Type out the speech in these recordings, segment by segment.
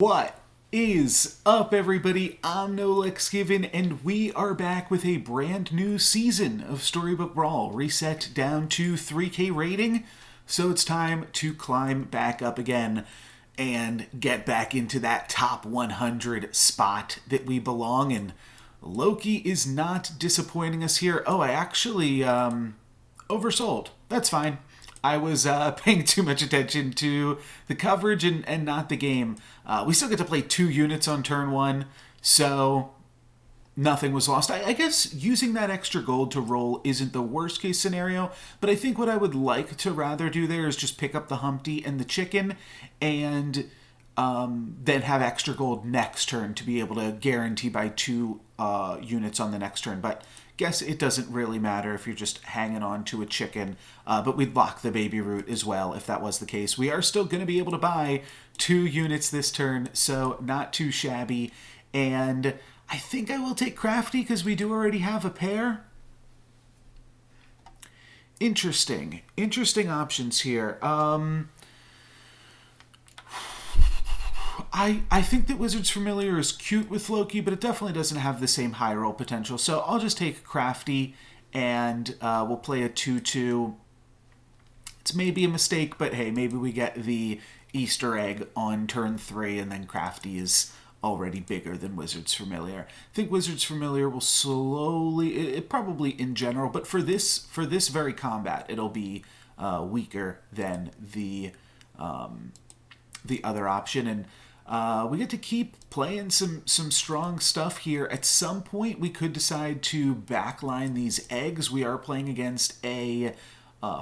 What is up, everybody? I'm NoLucksGiven, and we are back with a brand new season of Storybook Brawl, reset down to 3K rating. So it's time to climb back up again and get back into that top 100 spot that we belong in. Loki is not disappointing us here. Oh, I actually oversold. That's fine. I was paying too much attention to the coverage and not the game. We still get to play 2 units on turn 1, so nothing was lost. I guess using that extra gold to roll isn't the worst case scenario, but I think what I would like to rather do there is just pick up the Humpty and the chicken and then have extra gold next turn to be able to guarantee by 2 units on the next turn. But guess it doesn't really matter if you're just hanging on to a chicken, but we'd lock the baby root as well if that was the case. We are still going to be able to buy 2 units this turn, so not too shabby. And I think I will take Crafty because we do already have a pair. Interesting options here. I think that Wizard's Familiar is cute with Loki, but it definitely doesn't have the same high roll potential. So I'll just take Crafty, and we'll play a 2-2. It's maybe a mistake, but hey, maybe we get the Easter egg on turn 3, and then Crafty is already bigger than Wizard's Familiar. I think Wizard's Familiar will slowly, it probably in general, but for this very combat, it'll be weaker than the other option. And we get to keep playing some strong stuff here. At some point, we could decide to backline these eggs. We are playing against a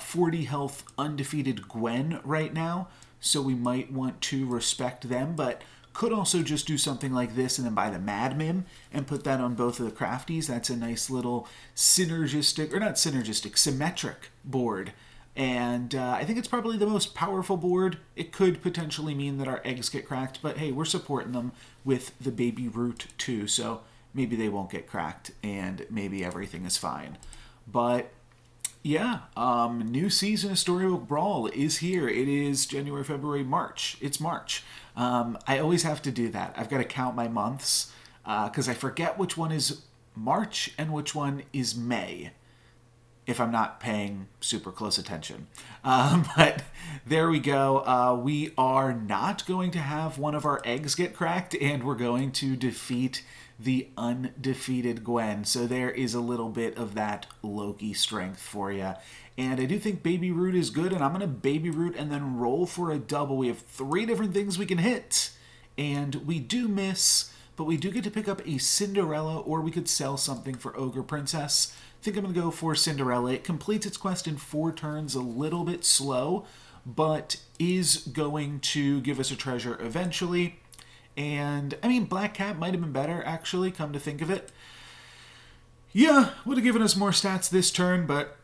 40 health undefeated Gwen right now, so we might want to respect them, but could also just do something like this and then buy the Mad Mim and put that on both of the Crafties. That's a nice little synergistic, or not synergistic, symmetric board. And I think it's probably the most powerful board. It could potentially mean that our eggs get cracked, but hey, we're supporting them with the baby root too, so maybe they won't get cracked and maybe everything is fine. But yeah, new season of Storybook Brawl is here. It is January, February, March. It's March. I always have to do that. I've got to count my months because I forget which one is March and which one is May, if I'm not paying super close attention. But there we go. We are not going to have one of our eggs get cracked, and we're going to defeat the undefeated Gwen. So there is a little bit of that Loki strength for you. And I do think Baby Root is good, and I'm going to Baby Root and then roll for a double. We have 3 different things we can hit, and we do miss, but we do get to pick up a Cinderella, or we could sell something for Ogre Princess. I think I'm going to go for Cinderella. It completes its quest in 4 turns, a little bit slow, but is going to give us a treasure eventually. And, I mean, Black Cat might have been better, actually, come to think of it. Yeah, would have given us more stats this turn, but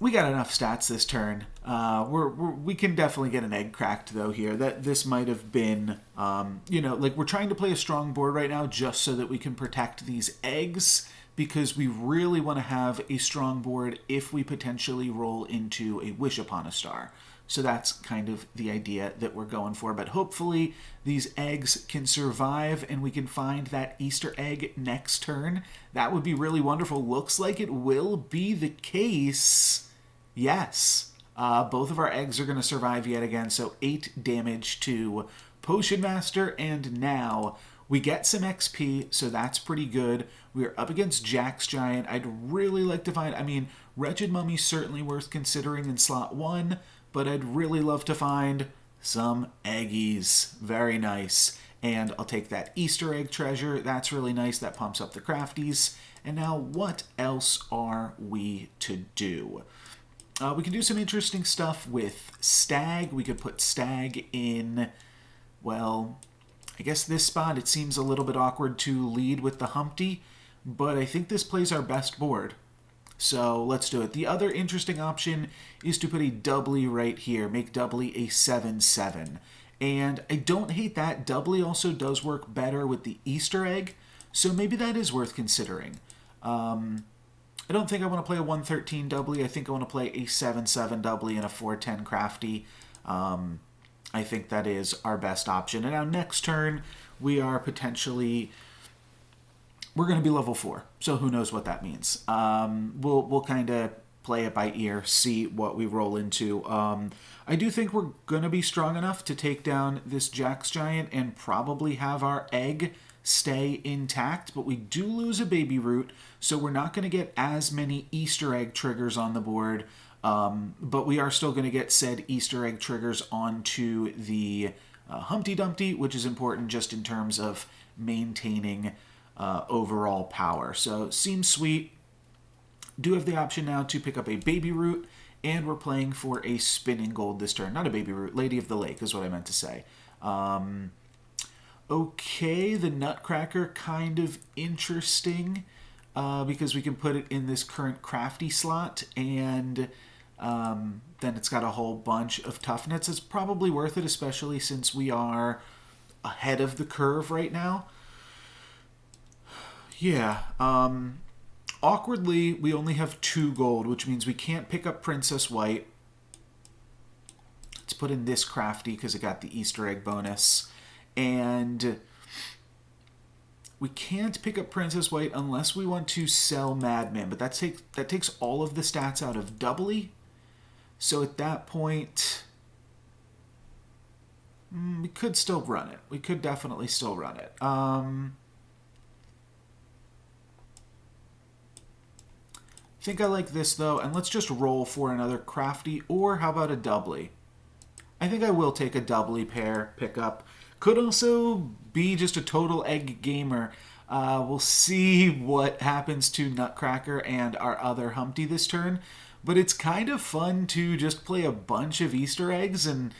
we got enough stats this turn. We can definitely get an egg cracked, though, here. This might have been, like we're trying to play a strong board right now just so that we can protect these eggs, because we really want to have a strong board if we potentially roll into a Wish Upon a Star. So that's kind of the idea that we're going for. But hopefully these eggs can survive and we can find that Easter egg next turn. That would be really wonderful. Looks like it will be the case. Yes. Both of our eggs are going to survive yet again. So 8 damage to Potion Master, and now we get some XP, so that's pretty good. We're up against Jack's Giant. I'd really like to find, Wretched Mummy's certainly worth considering in slot 1, but I'd really love to find some eggies. Very nice. And I'll take that Easter egg treasure. That's really nice. That pumps up the Crafties. And now what else are we to do? We can do some interesting stuff with Stag. We could put Stag in, well, I guess this spot. It seems a little bit awkward to lead with the Humpty, but I think this plays our best board. So let's do it. The other interesting option is to put a doubly right here. Make doubly a 7/7. And I don't hate that. Doubly also does work better with the Easter egg, so maybe that is worth considering. I don't think I want to play a 113 doubly. I think I want to play a 7/7 doubly and a 410 crafty. I think that is our best option. And now next turn, we are potentially... We're going to be level 4, so who knows what that means. We'll kind of play it by ear, see what we roll into. I do think we're going to be strong enough to take down this Jax Giant and probably have our egg stay intact, but we do lose a baby root, so we're not going to get as many Easter egg triggers on the board, but we are still going to get said Easter egg triggers onto the Humpty Dumpty, which is important just in terms of maintaining overall power. So seems sweet. Do have the option now to pick up a baby root, and we're playing for a spinning gold this turn. Not a baby root, Lady of the Lake is what I meant to say. Okay, the Nutcracker, kind of interesting because we can put it in this current crafty slot, and then it's got a whole bunch of toughness. It's probably worth it, especially since we are ahead of the curve right now. Yeah, awkwardly, we only have 2 gold, which means we can't pick up Princess White. Let's put in this crafty because it got the Easter egg bonus. And we can't pick up Princess White unless we want to sell Madman, but that takes all of the stats out of doubly. So at that point, we could still run it. We could definitely still run it. I think I like this, though, and let's just roll for another crafty, or how about a doubly? I think I will take a doubly pair pickup. Could also be just a total egg gamer. We'll see what happens to Nutcracker and our other Humpty this turn, but it's kind of fun to just play a bunch of Easter eggs, and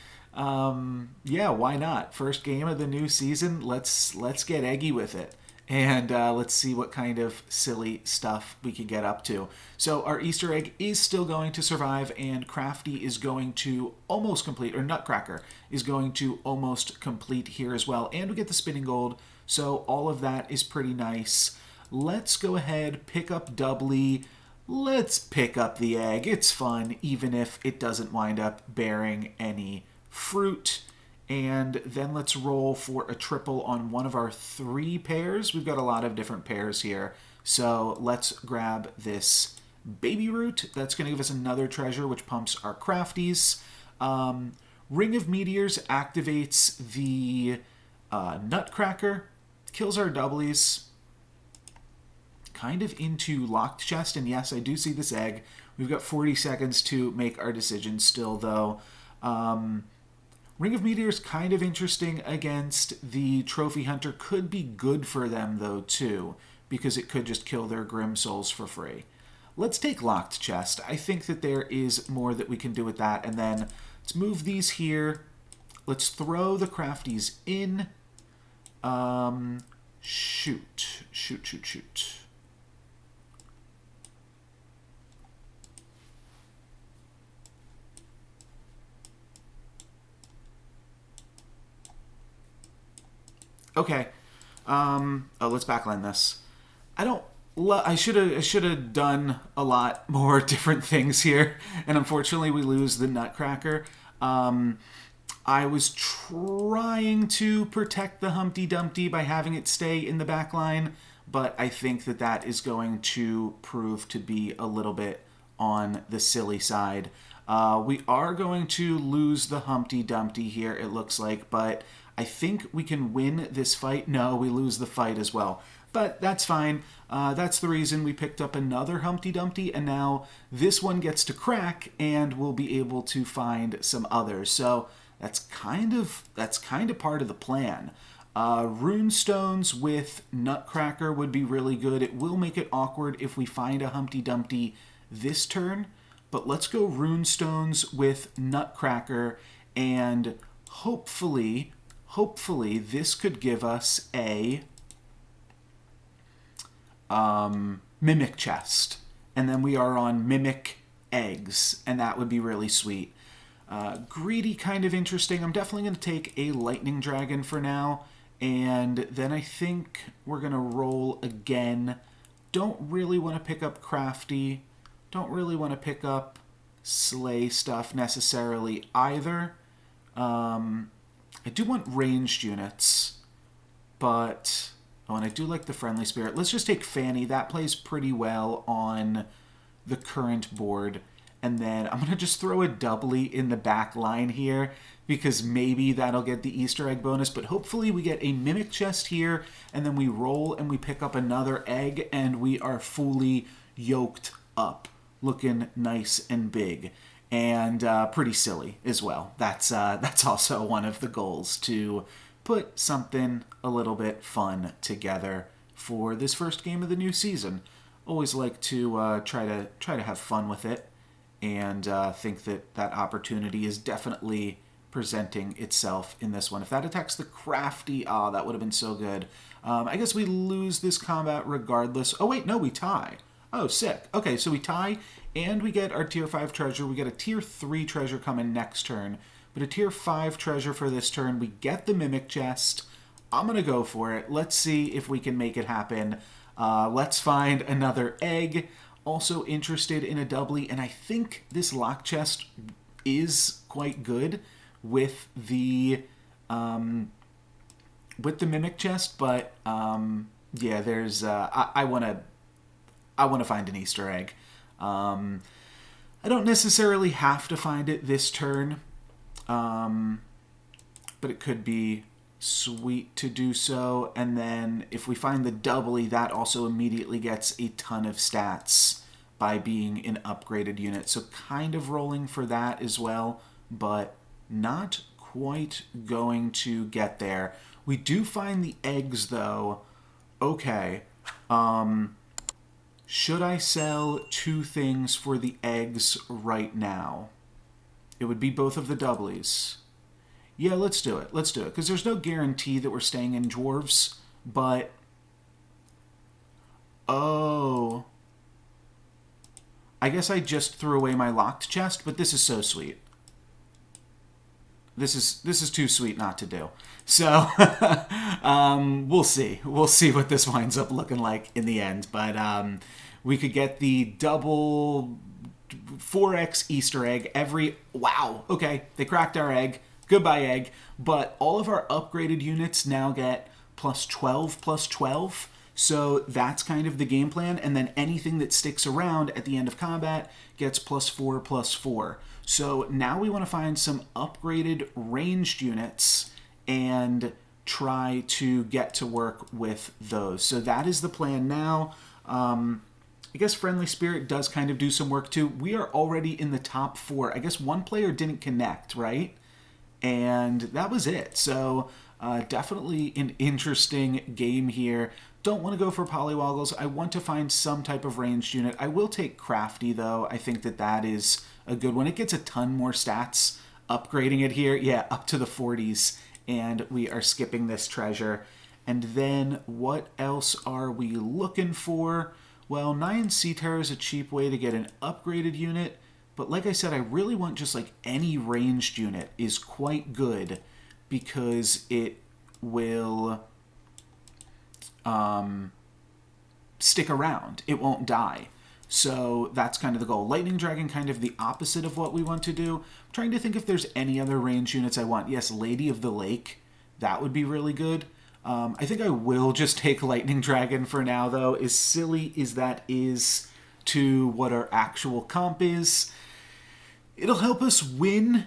yeah, why not? First game of the new season, let's get eggy with it. And let's see what kind of silly stuff we can get up to. So our Easter egg is still going to survive, and Crafty is going to almost complete, or Nutcracker is going to almost complete here as well. And we get the spinning gold, so all of that is pretty nice. Let's go ahead, pick up doubly. Let's pick up the egg. It's fun, even if it doesn't wind up bearing any fruit. And then let's roll for a triple on one of our 3 pairs. We've got a lot of different pairs here. So let's grab this baby root. That's going to give us another treasure, which pumps our crafties. Ring of Meteors activates the Nutcracker, kills our doublies. Kind of into locked chest, and yes, I do see this egg. We've got 40 seconds to make our decision still, though. Ring of Meteors kind of interesting against the Trophy Hunter. Could be good for them, though, too, because it could just kill their Grim Souls for free. Let's take Locked Chest. I think that there is more that we can do with that. And then let's move these here. Let's throw the crafties in. Shoot. Okay. Let's backline this. I should have done a lot more different things here, and unfortunately we lose the Nutcracker. I was trying to protect the Humpty Dumpty by having it stay in the back line, but I think that is going to prove to be a little bit on the silly side. We are going to lose the Humpty Dumpty here, it looks like, but I think we can win this fight. No, we lose the fight as well. But that's fine. That's the reason we picked up another Humpty Dumpty, and now this one gets to crack, and we'll be able to find some others. So that's kind of part of the plan. Runestones with Nutcracker would be really good. It will make it awkward if we find a Humpty Dumpty this turn, but let's go Runestones with Nutcracker, and hopefully this could give us a Mimic chest, and then we are on Mimic eggs, and that would be really sweet. Greedy, kind of interesting. I'm definitely going to take a Lightning Dragon for now, and then I think we're going to roll again. Don't really want to pick up Crafty. Don't really want to pick up Slay stuff necessarily either. I do want ranged units, but... Oh, and I do like the Friendly Spirit. Let's just take Fanny. That plays pretty well on the current board. And then I'm going to just throw a doubly in the back line here because maybe that'll get the Easter egg bonus. But hopefully we get a Mimic Chest here, and then we roll and we pick up another egg, and we are fully yoked up, looking nice and big. And pretty silly as well. That's also one of the goals, to put something a little bit fun together for this first game of the new season. Always like to try to have fun with it, and think that opportunity is definitely presenting itself in this one. If that attacks the crafty, that would have been so good. I guess we lose this combat regardless. Oh wait, no, we tie. Oh, sick. Okay, so we tie, and we get our tier 5 treasure. We get a tier 3 treasure coming next turn, but a tier 5 treasure for this turn. We get the Mimic Chest. I'm going to go for it. Let's see if we can make it happen. Let's find another egg. Also interested in a doubly, and I think this lock chest is quite good with the Mimic Chest, but yeah, there's I want to find an Easter egg. I don't necessarily have to find it this turn, but it could be sweet to do so. And then if we find the doubly, that also immediately gets a ton of stats by being an upgraded unit. So kind of rolling for that as well, but not quite going to get there. We do find the eggs though. Okay. Should I sell 2 things for the eggs right now? It would be both of the doublies. Yeah, let's do it. Let's do it. Because there's no guarantee that we're staying in dwarves, but... Oh. I guess I just threw away my locked chest, but this is so sweet. This is too sweet not to do. So, we'll see. We'll see what this winds up looking like in the end. But we could get the double 4x Easter egg every... Wow, okay, they cracked our egg. Goodbye, egg. But all of our upgraded units now get plus 12. So that's kind of the game plan. And then anything that sticks around at the end of combat gets +4. So now we want to find some upgraded ranged units and try to get to work with those. So that is the plan now. I guess Friendly Spirit does kind of do some work too. We are already in the top 4. I guess one player didn't connect, right? And that was it. So definitely an interesting game here. Don't want to go for Polywoggles. I want to find some type of ranged unit. I will take Crafty, though. I think that is a good one. It gets a ton more stats upgrading it here. Yeah, up to the 40s. And we are skipping this treasure. And then what else are we looking for? Well, 9 Sea Terror is a cheap way to get an upgraded unit. But like I said, I really want just like any ranged unit is quite good because it will stick around. It won't die. So that's kind of the goal. Lightning Dragon, kind of the opposite of what we want to do. I'm trying to think if there's any other ranged units I want. Yes, Lady of the Lake. That would be really good. I think I will just take Lightning Dragon for now, though. As silly as that is to what our actual comp is, it'll help us win,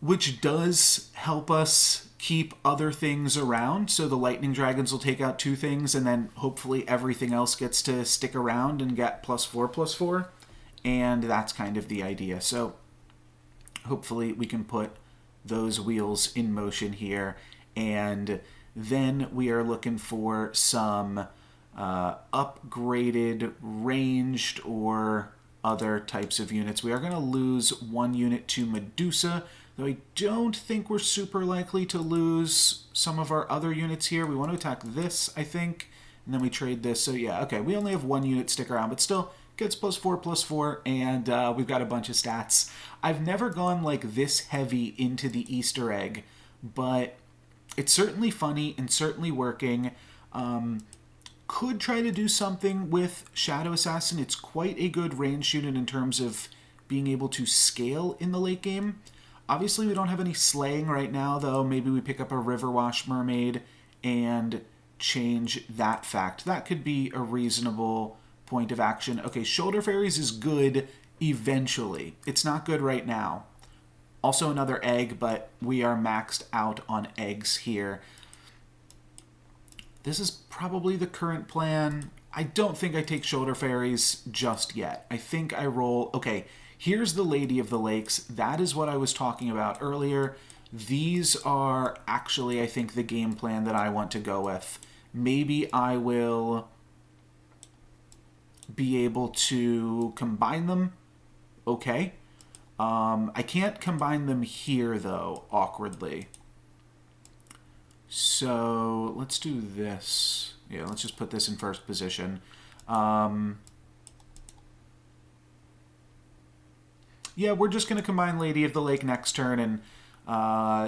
which does help us keep other things around. So the Lightning Dragons will take out 2 things, and then hopefully everything else gets to stick around and get +4. And that's kind of the idea. So hopefully we can put those wheels in motion here. And then we are looking for some upgraded, ranged, or other types of units. We are going to lose 1 unit to Medusa, though I don't think we're super likely to lose some of our other units here. We want to attack this, I think, and then we trade this. So yeah, okay, we only have 1 unit stick around, but still gets +4, and we've got a bunch of stats. I've never gone like this heavy into the Easter egg, but it's certainly funny and certainly working. Could try to do something with Shadow Assassin. It's quite a good range unit in terms of being able to scale in the late game. Obviously, we don't have any slaying right now, though. Maybe we pick up a Riverwash Mermaid and change that fact. That could be a reasonable point of action. Okay, Shoulder Fairies is good eventually. It's not good right now. Also another egg, but we are maxed out on eggs here. This is probably the current plan. I don't think I take Shoulder Fairies just yet. I think I roll... Okay, here's the Lady of the Lakes. That is what I was talking about earlier. These are actually, I think, the game plan that I want to go with. Maybe I will be able to combine them. Okay. I can't combine them here, though, awkwardly. So let's do this. Yeah, let's just put this in first position. Yeah, we're just going to combine Lady of the Lake next turn, and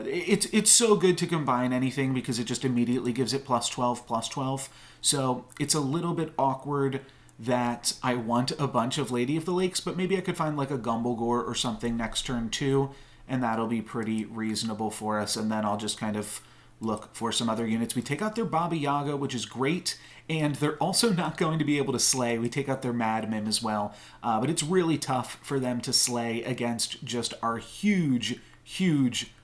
it's so good to combine anything because it just immediately gives it plus 12. So it's a little bit awkward that I want a bunch of Lady of the Lakes, but maybe I could find like a Gumblegore or something next turn too, and that'll be pretty reasonable for us, and then I'll just kind of look for some other units. We take out their Baba Yaga, which is great, and they're also not going to be able to slay. We take out their Mad Mim as well, but it's really tough for them to slay against just our huge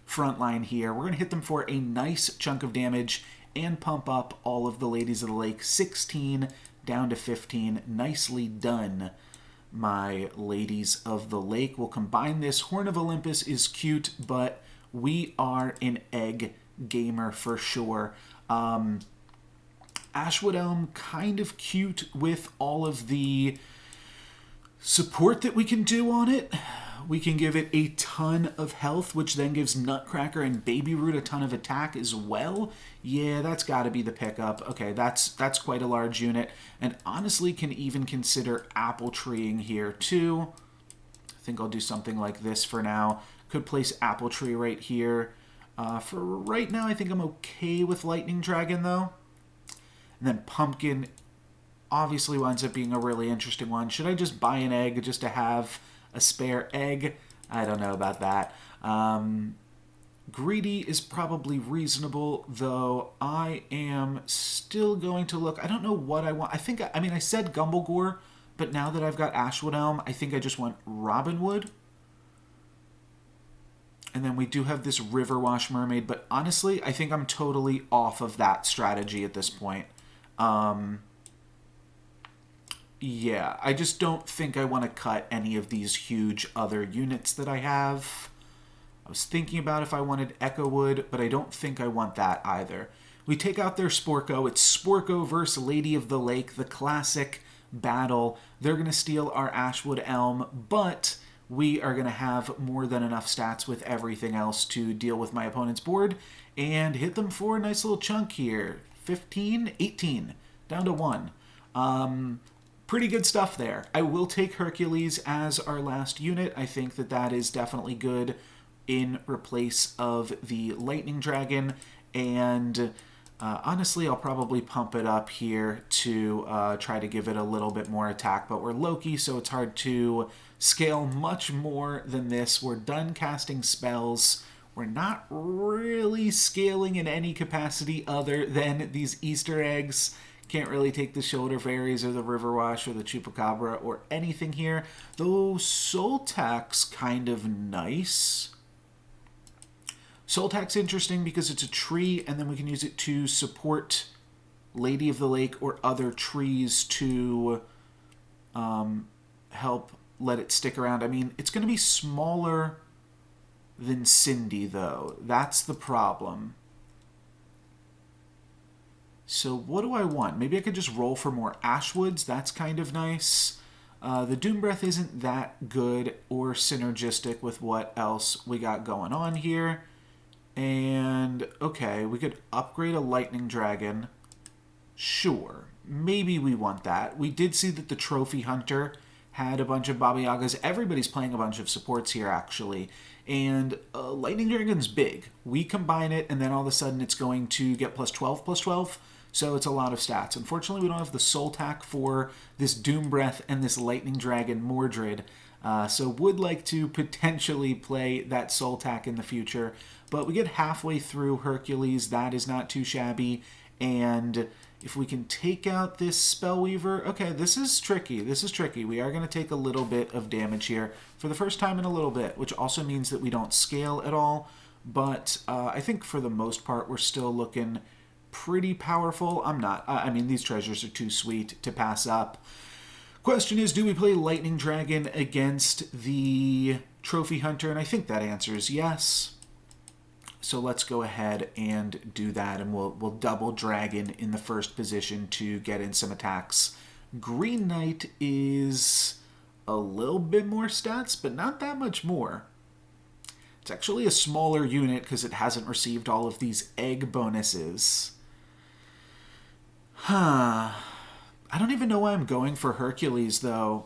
front line here. We're going to hit them for a nice chunk of damage and pump up all of the Ladies of the Lake. 16 down to 15. Nicely done, my Ladies of the Lake. We'll combine this. Horn of Olympus is cute, but we are an egg gamer for sure. Ashwood Elm, kind of cute with all of the support that we can do on it. We can give it a ton of health, which then gives Nutcracker and Baby Root a ton of attack as well. Yeah, that's got to be the pickup. Okay, that's quite a large unit. And honestly, can even consider Apple Treeing here too. I think I'll do something like this for now. Could place Apple Tree right here. For right now, I think I'm okay with Lightning Dragon, though. And then Pumpkin obviously winds up being a really interesting one. Should I just buy an egg just to have a spare egg? I don't know about that. Greedy is probably reasonable, though I am still going to look. I don't know what I want. I mean, I said Gumblegore, but now that I've got Ashwood Elm, I think I just want Robinwood. And then we do have this Riverwash Mermaid, but honestly, I think I'm totally off of that strategy at this point. Yeah, I just don't think I want to cut any of these huge other units that I have. I was thinking about if I wanted Echowood, but I don't think I want that either. We take out their Sporko. It's Sporko versus Lady of the Lake, the classic battle. They're going to steal our Ashwood Elm, but we are going to have more than enough stats with everything else to deal with my opponent's board and hit them for a nice little chunk here. 15, 18, down to 1. Pretty good stuff there. I will take Hercules as our last unit. I think that is definitely good in replace of the Lightning Dragon, and honestly, I'll probably pump it up here to try to give it a little bit more attack, but we're Loki, so it's hard to scale much more than this. We're done casting spells. We're not really scaling in any capacity other than these Easter eggs. Can't really take the Shoulder Fairies or the Riverwash or the Chupacabra or anything here. Though Soul Tack's kind of nice. Soul Tack's interesting because it's a tree, and then we can use it to support Lady of the Lake or other trees to help let it stick around. I mean, it's going to be smaller than Cindy, though. That's the problem. So what do I want? Maybe I could just roll for more Ashwoods. That's kind of nice. The Doom Breath isn't that good or synergistic with what else we got going on here. And, okay, we could upgrade a Lightning Dragon. Sure, maybe we want that. We did see that the Trophy Hunter had a bunch of Baba Yagas. Everybody's playing a bunch of supports here, actually. And Lightning Dragon's big. We combine it, and then all of a sudden it's going to get plus 12. So it's a lot of stats. Unfortunately, we don't have the Soul Tack for this Doom Breath and this Lightning Dragon Mordred. So would like to potentially play that Soul Tack in the future. But we get halfway through Hercules. That is not too shabby. And if we can take out this Spellweaver... Okay, this is tricky. This is tricky. We are going to take a little bit of damage here for the first time in a little bit, which also means that we don't scale at all. But I think for the most part, we're still looking pretty powerful. I'm not. I mean, these treasures are too sweet to pass up. Question is, do we play Lightning Dragon against the Trophy Hunter? And I think that answer is yes. So let's go ahead and do that, and we'll double Dragon in the first position to get in some attacks. Green Knight is a little bit more stats, but not that much more. It's actually a smaller unit because it hasn't received all of these egg bonuses. I don't even know why I'm going for Hercules, though,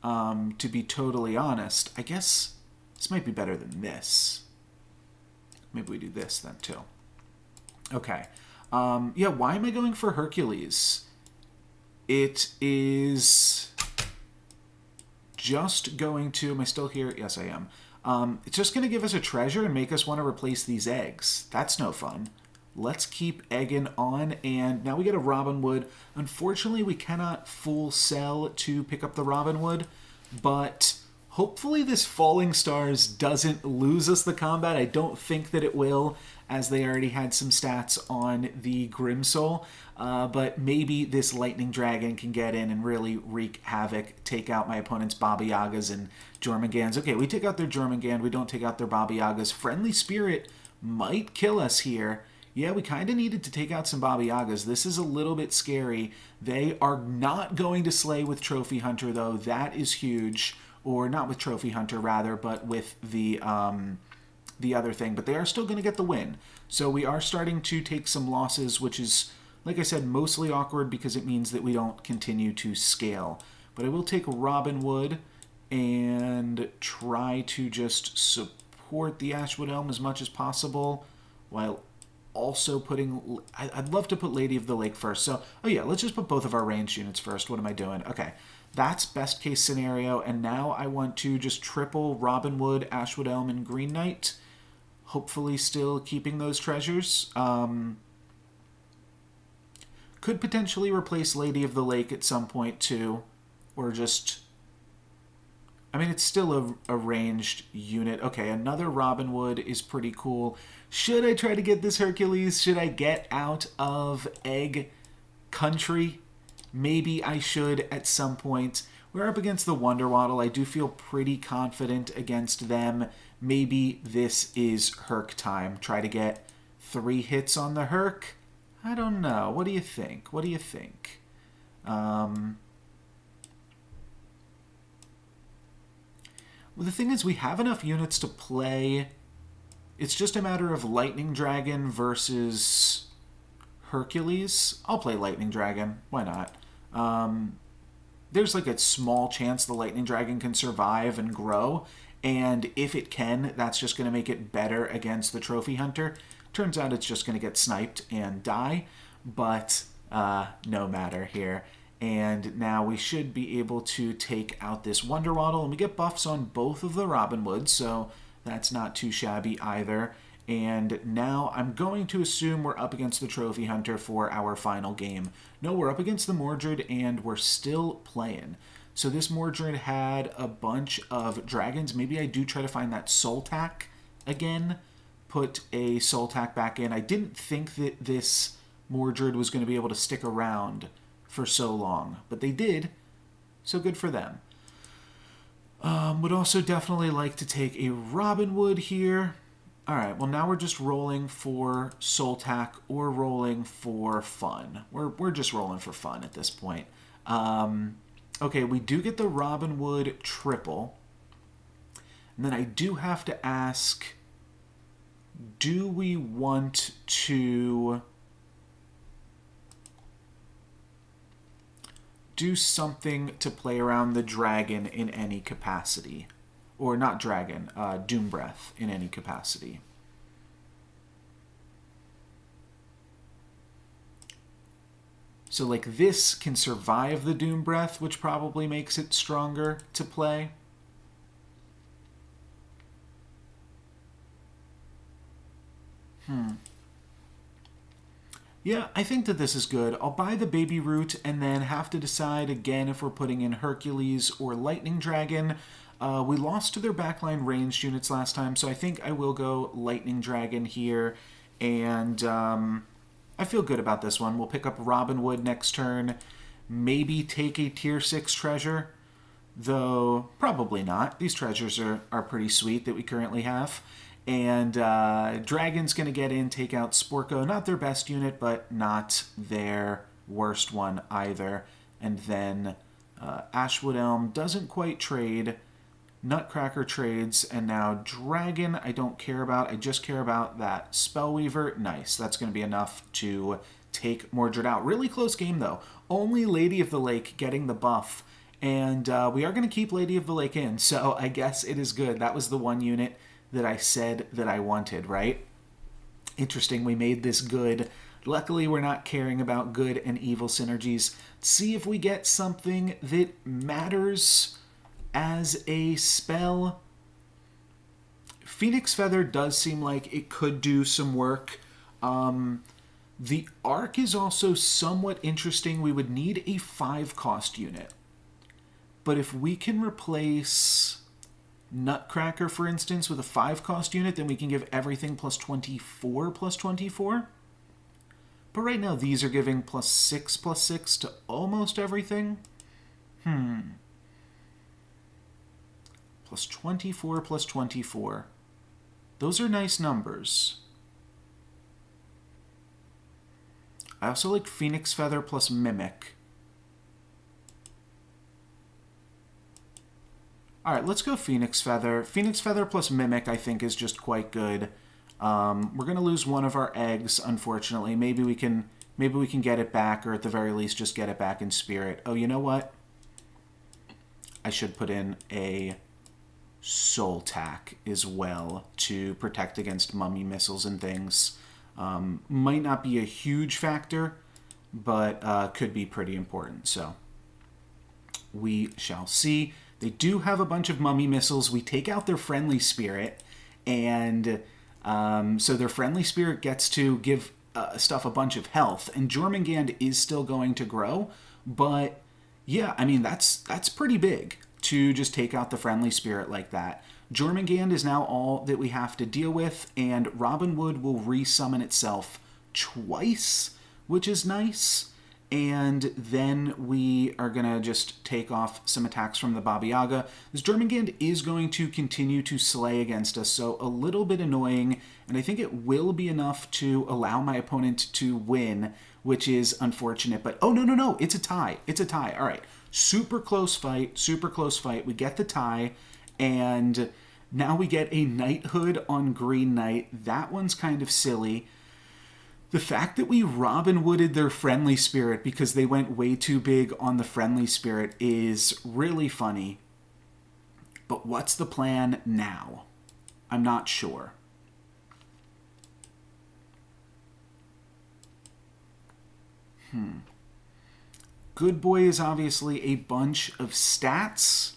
to be totally honest. I guess this might be better than this. Maybe we do this then, too. Okay. Yeah, why am I going for Hercules? It is just going to... Am I still here? Yes, I am. It's just going to give us a treasure and make us want to replace these eggs. That's no fun. Let's keep egging on, and now we get a Robin Wood. Unfortunately, we cannot full sell to pick up the Robin Wood, but hopefully this Falling Stars doesn't lose us the combat. I don't think that it will, as they already had some stats on the Grimsoul, but maybe this Lightning Dragon can get in and really wreak havoc, take out my opponent's Baba Yagas and Jormungand's. Okay, we take out their Jormungand, we don't take out their Baba Yagas. Friendly Spirit might kill us here. Yeah, we kind of needed to take out some Baba Yagas. This is a little bit scary. They are not going to slay with Trophy Hunter, though. That is huge. Or not with Trophy Hunter, rather, but with the other thing. But they are still going to get the win. So we are starting to take some losses, which is, like I said, mostly awkward because it means that we don't continue to scale. But I will take Robin Wood and try to just support the Ashwood Elm as much as possible while also putting... I'd love to put Lady of the Lake first. So, oh yeah, let's just put both of our ranged units first. What am I doing? Okay, that's best case scenario. And now I want to just triple Robin Wood, Ashwood Elm, and Green Knight. Hopefully still keeping those treasures. Could potentially replace Lady of the Lake at some point too. Or just... I mean, it's still a ranged unit. Okay, another Robin Wood is pretty cool. Should I try to get this Hercules? Should I get out of Egg Country? Maybe I should at some point. We're up against the Wonder Waddle. I do feel pretty confident against them. Maybe this is Herc time. Try to get 3 hits on the Herc? I don't know. What do you think? What do you think? Well, the thing is, we have enough units to play. It's just a matter of Lightning Dragon versus Hercules. I'll play Lightning Dragon. Why not? There's like a small chance the Lightning Dragon can survive and grow. And if it can, that's just going to make it better against the Trophy Hunter. Turns out it's just going to get sniped and die. But no matter here. And now we should be able to take out this Wonder Waddle. And we get buffs on both of the Robin Hoods, so that's not too shabby either. And now I'm going to assume we're up against the Trophy Hunter for our final game. No, we're up against the Mordred, and we're still playing. So this Mordred had a bunch of dragons. Maybe I do try to find that Soul Tack again. Put a Soul Tack back in. I didn't think that this Mordred was going to be able to stick around for so long, but they did, so good for them. Would also definitely like to take a Robin Wood here. Alright, well now we're just rolling for Soul Tack or rolling for fun. We're just rolling for fun at this point. Okay, we do get the Robin Wood triple. And then I do have to ask, do we want to do something to play around the dragon in any capacity? Or not dragon, Doom Breath in any capacity. So like this can survive the Doom Breath, which probably makes it stronger to play. Yeah, I think that this is good. I'll buy the baby root and then have to decide again if we're putting in Hercules or Lightning Dragon. We lost to their backline ranged units last time, so I think I will go Lightning Dragon here. And I feel good about this one. We'll pick up Robin Wood next turn. Maybe take a tier 6 treasure, though probably not. These treasures are pretty sweet that we currently have. And Dragon's going to get in, take out Sporko. Not their best unit, but not their worst one either. And then Ashwood Elm doesn't quite trade. Nutcracker trades. And now Dragon I don't care about. I just care about that Spellweaver. Nice. That's going to be enough to take Mordred out. Really close game, though. Only Lady of the Lake getting the buff. And we are going to keep Lady of the Lake in. So I guess it is good. That was the one unit that I said that I wanted, right? Interesting, we made this good. Luckily, we're not caring about good and evil synergies. Let's see if we get something that matters as a spell. Phoenix Feather does seem like it could do some work. The Arc is also somewhat interesting. We would need a 5-cost unit. But if we can replace Nutcracker, for instance, with a 5-cost unit, then we can give everything plus 24 plus 24. But right now these are giving plus 6 to almost everything. Plus 24 plus 24. Those are nice numbers. I also like Phoenix Feather plus Mimic. All right, let's go Phoenix Feather. Phoenix Feather plus Mimic, I think, is just quite good. We're going to lose one of our eggs, unfortunately. Maybe we can get it back, or at the very least, just get it back in spirit. Oh, you know what? I should put in a Soul Tack as well to protect against mummy missiles and things. Might not be a huge factor, but could be pretty important. So we shall see. They do have a bunch of mummy missiles. We take out their friendly spirit, and so their friendly spirit gets to give stuff a bunch of health. And Jormungand is still going to grow, but yeah, I mean that's pretty big to just take out the friendly spirit like that. Jormungand is now all that we have to deal with, and Robin Wood will resummon itself twice, which is nice. And then we are going to just take off some attacks from the Baba Yaga. This Jormungand is going to continue to slay against us, so a little bit annoying, and I think it will be enough to allow my opponent to win, which is unfortunate. But, oh, no, it's a tie. It's a tie. All right, super close fight. We get the tie, and now we get a Knighthood on Green Knight. That one's kind of silly. The fact that we Robin Wooded their friendly spirit because they went way too big on the friendly spirit is really funny. But what's the plan now? I'm not sure. Good Boy is obviously a bunch of stats.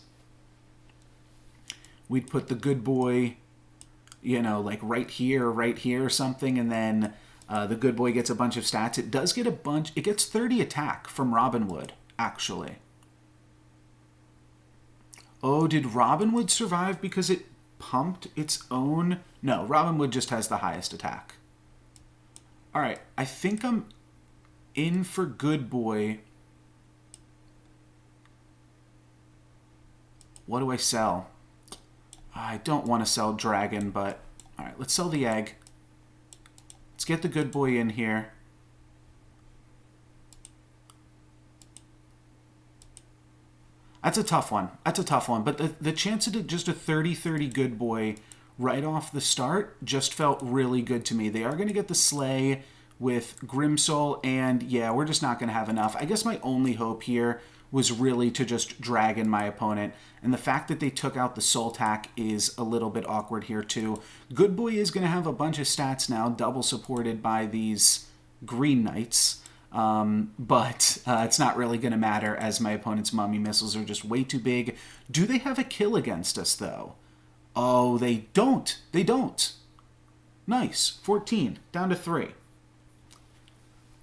We'd put the Good Boy, like right here or something, and then the Good Boy gets a bunch of stats. It does get it gets 30 attack from Robin Wood, actually. Oh, did Robin Wood survive because it pumped its own? No, Robin Wood just has the highest attack. All right, I think I'm in for Good Boy. What do I sell? I don't want to sell Dragon, but all right, let's sell the egg. Let's get the Good Boy in here. That's a tough one. But the chance of just a 30-30 Good Boy right off the start just felt really good to me. They are going to get the Slay with Grimsoul, and yeah, we're just not going to have enough. I guess my only hope here was really to just Dragon my opponent, and the fact that they took out the Soul Tack is a little bit awkward here too. Good Boy is going to have a bunch of stats now, double supported by these Green Knights, but it's not really going to matter as my opponent's mummy missiles are just way too big. Do they have a kill against us though? Oh, they don't. They don't. Nice. 14, down to 3.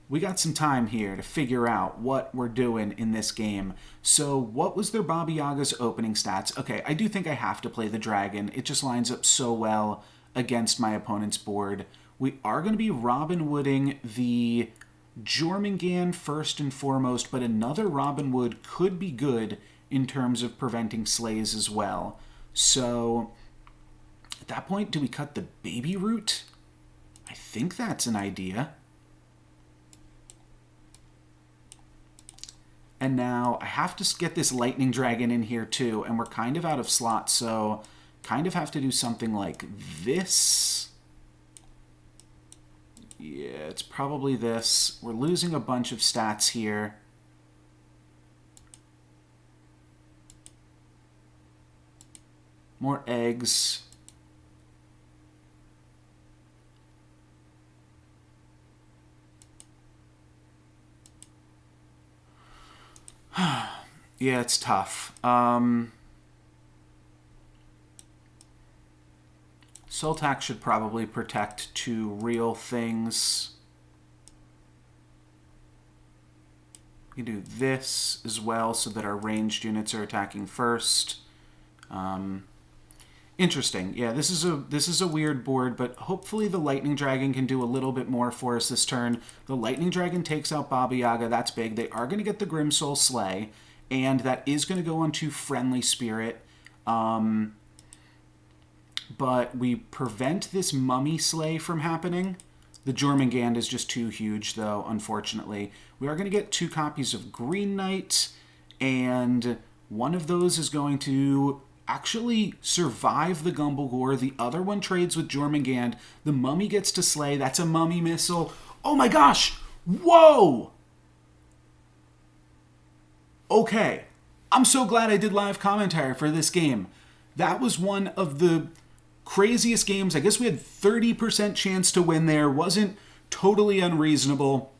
we got some time here to figure out what we're doing in this game. So what was their Baba Yaga's opening stats? Okay, I do think I have to play the dragon. It just lines up so well against my opponent's board. We are going to be Robin Wooding the Jormungand first and foremost, but another Robin Wood could be good in terms of preventing slays as well. So at that point, do we cut the baby root? I think that's an idea. And now I have to get this lightning dragon in here too, and we're kind of out of slots, so kind of have to do something like this. Yeah, it's probably this. We're losing a bunch of stats here. More eggs. Yeah, it's tough. Sultak should probably protect two real things. We can do this as well so that our ranged units are attacking first. Interesting. Yeah, this is a weird board, but hopefully the Lightning Dragon can do a little bit more for us this turn. The Lightning Dragon takes out Baba Yaga. That's big. They are going to get the Grimsoul Slay, and that is going to go onto Friendly Spirit. But we prevent this Mummy Slay from happening. The Jormungand is just too huge, though, unfortunately. We are going to get 2 copies of Green Knight, and one of those is going to actually survive the Gumblegore. The other one trades with Jormungand. The Mummy gets to slay. That's a Mummy missile. Oh my gosh! Whoa! Okay. I'm so glad I did live commentary for this game. That was one of the craziest games. I guess we had 30% chance to win there. Wasn't totally unreasonable,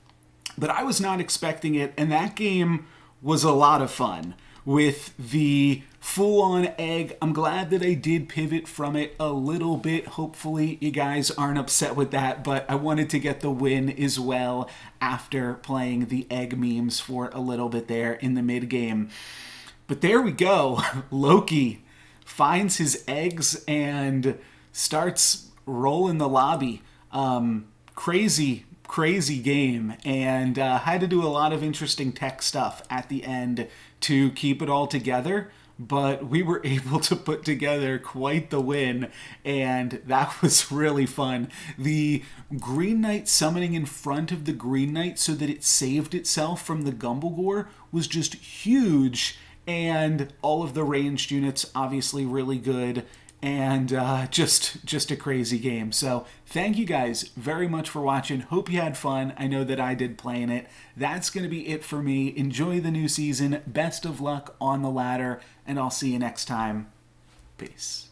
but I was not expecting it, and that game was a lot of fun with the full-on egg. I'm glad that I did pivot from it a little bit. Hopefully you guys aren't upset with that, but I wanted to get the win as well after playing the egg memes for a little bit there in the mid-game. But there we go. Loki finds his eggs and starts rolling the lobby. Crazy game, and had to do a lot of interesting tech stuff at the end to keep it all together, but we were able to put together quite the win, and that was really fun. The Green Knight summoning in front of the Green Knight so that it saved itself from the Gumblegore was just huge, and all of the ranged units obviously really good, and just a crazy game. So thank you guys very much for watching. Hope you had fun. I know that I did playing it. That's going to be it for me. Enjoy the new season. Best of luck on the ladder, and I'll see you next time. Peace.